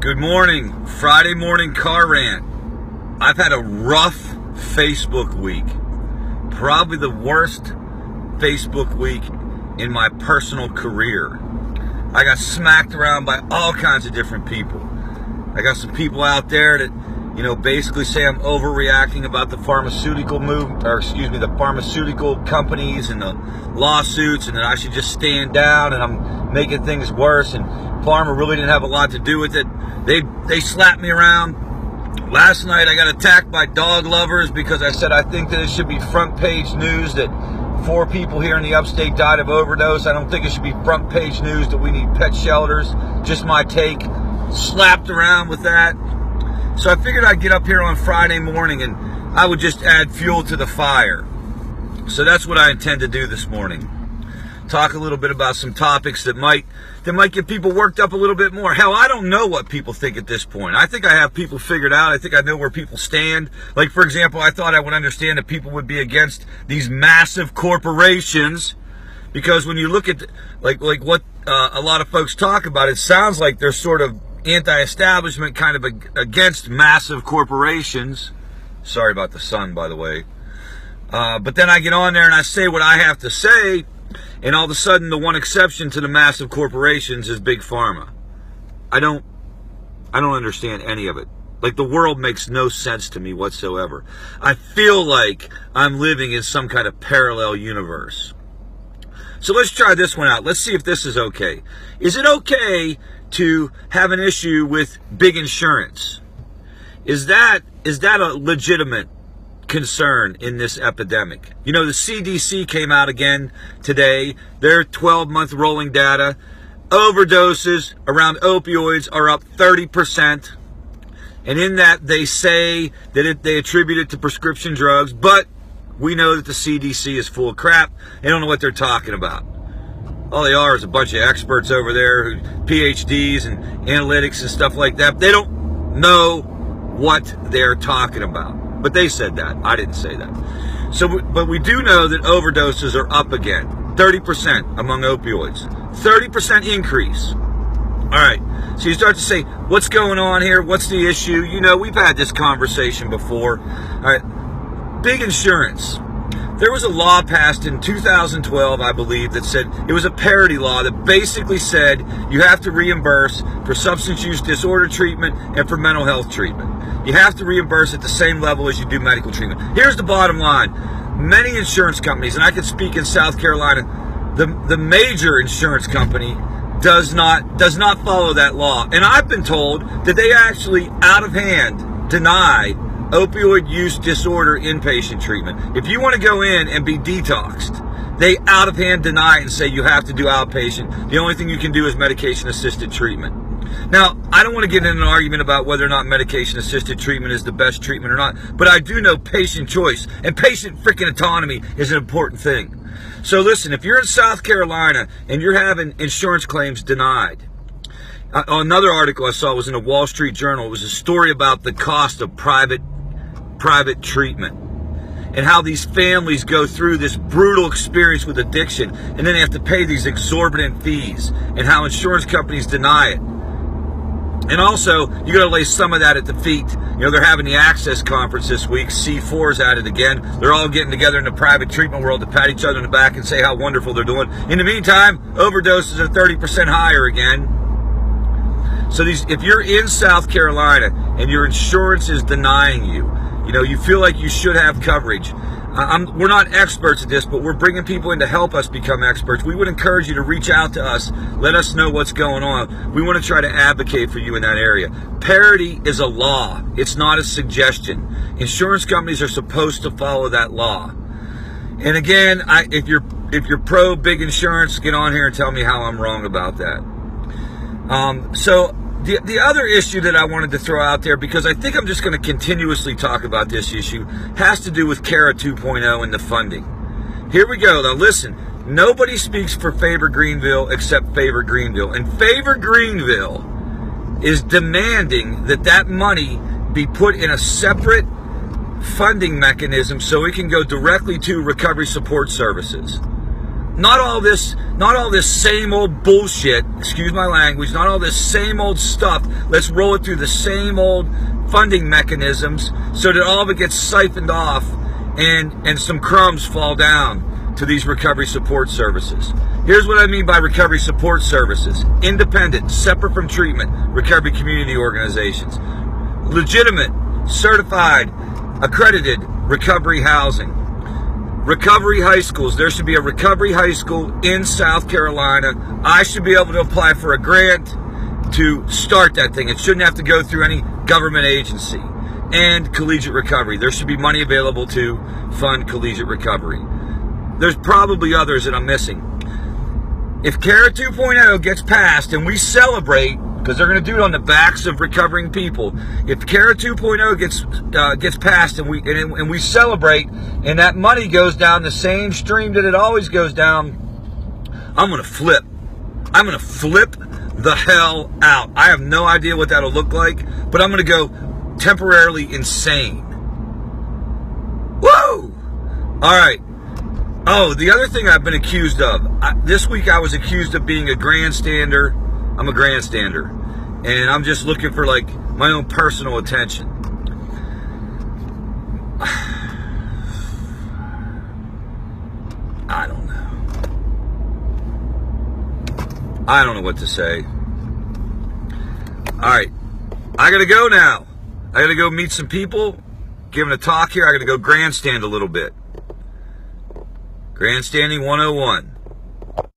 Good morning, Friday morning car rant. I've had a rough Facebook week. Probably the worst Facebook week in my personal career. I got smacked around by all kinds of different people. I got some people out there that, basically say I'm overreacting about the pharmaceutical the pharmaceutical companies and the lawsuits, and that I should just stand down and I'm making things worse, and PHARMA really didn't have a lot to do with it. They slapped me around. Last night I got attacked by dog lovers because I said I think that it should be front page news that 4 people here in the upstate died of overdose. I don't think it should be front page news that we need pet shelters. Just my take. Slapped around with that. So I figured I'd get up here on Friday morning and I would just add fuel to the fire. So that's what I intend to do this morning. Talk a little bit about some topics that might get people worked up a little bit more. Hell, I don't know what people think at this point. I think I have people figured out. I think I know where people stand. Like, for example, I thought I would understand that people would be against these massive corporations, because when you look at like what a lot of folks talk about, it sounds like they're sort of anti-establishment, kind of against massive corporations. Sorry about the sun, by the way. But then I get on there and I say what I have to say, and all of a sudden the one exception to the massive corporations is Big Pharma. I don't understand any of it. Like, the world makes no sense to me whatsoever. I feel like I'm living in some kind of parallel universe. So let's try this one out. Let's see if this is okay. Is it okay to have an issue with big insurance? Is that a legitimate concern in this epidemic? The CDC came out again today. Their 12-month rolling data. Overdoses around opioids are up 30%. And in that, they say that they attribute it to prescription drugs, but we know that the CDC is full of crap. They don't know what they're talking about. All they are is a bunch of experts over there, PhDs and analytics and stuff like that. They don't know what they're talking about. But they said that. I didn't say that. So, but we do know that overdoses are up again. 30% among opioids. 30% increase. All right. So you start to say, what's going on here? What's the issue? We've had this conversation before. All right. Big insurance. There was a law passed in 2012, I believe, that said, it was a parity law that basically said you have to reimburse for substance use disorder treatment and for mental health treatment. You have to reimburse at the same level as you do medical treatment. Here's the bottom line. Many insurance companies, and I can speak in South Carolina, the major insurance company does not follow that law. And I've been told that they actually, out of hand, deny opioid use disorder inpatient treatment. If you want to go in and be detoxed, they out of hand deny it and say you have to do outpatient. The only thing you can do is medication assisted treatment. Now, I don't want to get in an argument about whether or not medication assisted treatment is the best treatment or not, but I do know patient choice and patient freaking autonomy is an important thing. So listen, if you're in South Carolina and you're having insurance claims denied, another article I saw was in the Wall Street Journal. It was a story about the cost of private treatment and how these families go through this brutal experience with addiction, and then they have to pay these exorbitant fees, and how insurance companies deny it. And also, you got to lay some of that at the feet. They're having the Access Conference this week. C4's at it again. They're all getting together in the private treatment world to pat each other in the back and say how wonderful they're doing. In the meantime, overdoses are 30% higher again. So if you're in South Carolina and your insurance is denying you, you feel like you should have coverage. We're not experts at this, but we're bringing people in to help us become experts. We would encourage you to reach out to us. Let us know what's going on. We want to try to advocate for you in that area. Parity is a law. It's not a suggestion. Insurance companies are supposed to follow that law. And again, if you're pro big insurance, get on here and tell me how I'm wrong about that. So the other issue that I wanted to throw out there, because I think I'm just going to continuously talk about this issue, has to do with CARA 2.0 and the funding. Here we go. Now listen, nobody speaks for Favor Greenville except Favor Greenville. And Favor Greenville is demanding that money be put in a separate funding mechanism so it can go directly to recovery support services. Not all this same old bullshit, excuse my language, not all this same old stuff. Let's roll it through the same old funding mechanisms so that all of it gets siphoned off and some crumbs fall down to these recovery support services. Here's what I mean by recovery support services. Independent, separate from treatment, recovery community organizations. Legitimate, certified, accredited recovery housing. Recovery high schools. There should be a recovery high school in South Carolina. I should be able to apply for a grant to start that thing. It shouldn't have to go through any government agency. And collegiate recovery. There should be money available to fund collegiate recovery. There's probably others that I'm missing. If CARA 2.0 gets passed and we celebrate, because they're going to do it on the backs of recovering people. If CARA 2.0 gets passed and we celebrate, and that money goes down the same stream that it always goes down, I'm going to flip. I'm going to flip the hell out. I have no idea what that'll look like, but I'm going to go temporarily insane. Woo! All right. Oh, the other thing I've been accused of. This week I was accused of being a grandstander. I'm a grandstander. And I'm just looking for like my own personal attention. I don't know. I don't know what to say. All right. I got to go now. I got to go meet some people, giving a talk here. I got to go grandstand a little bit. Grandstanding 101.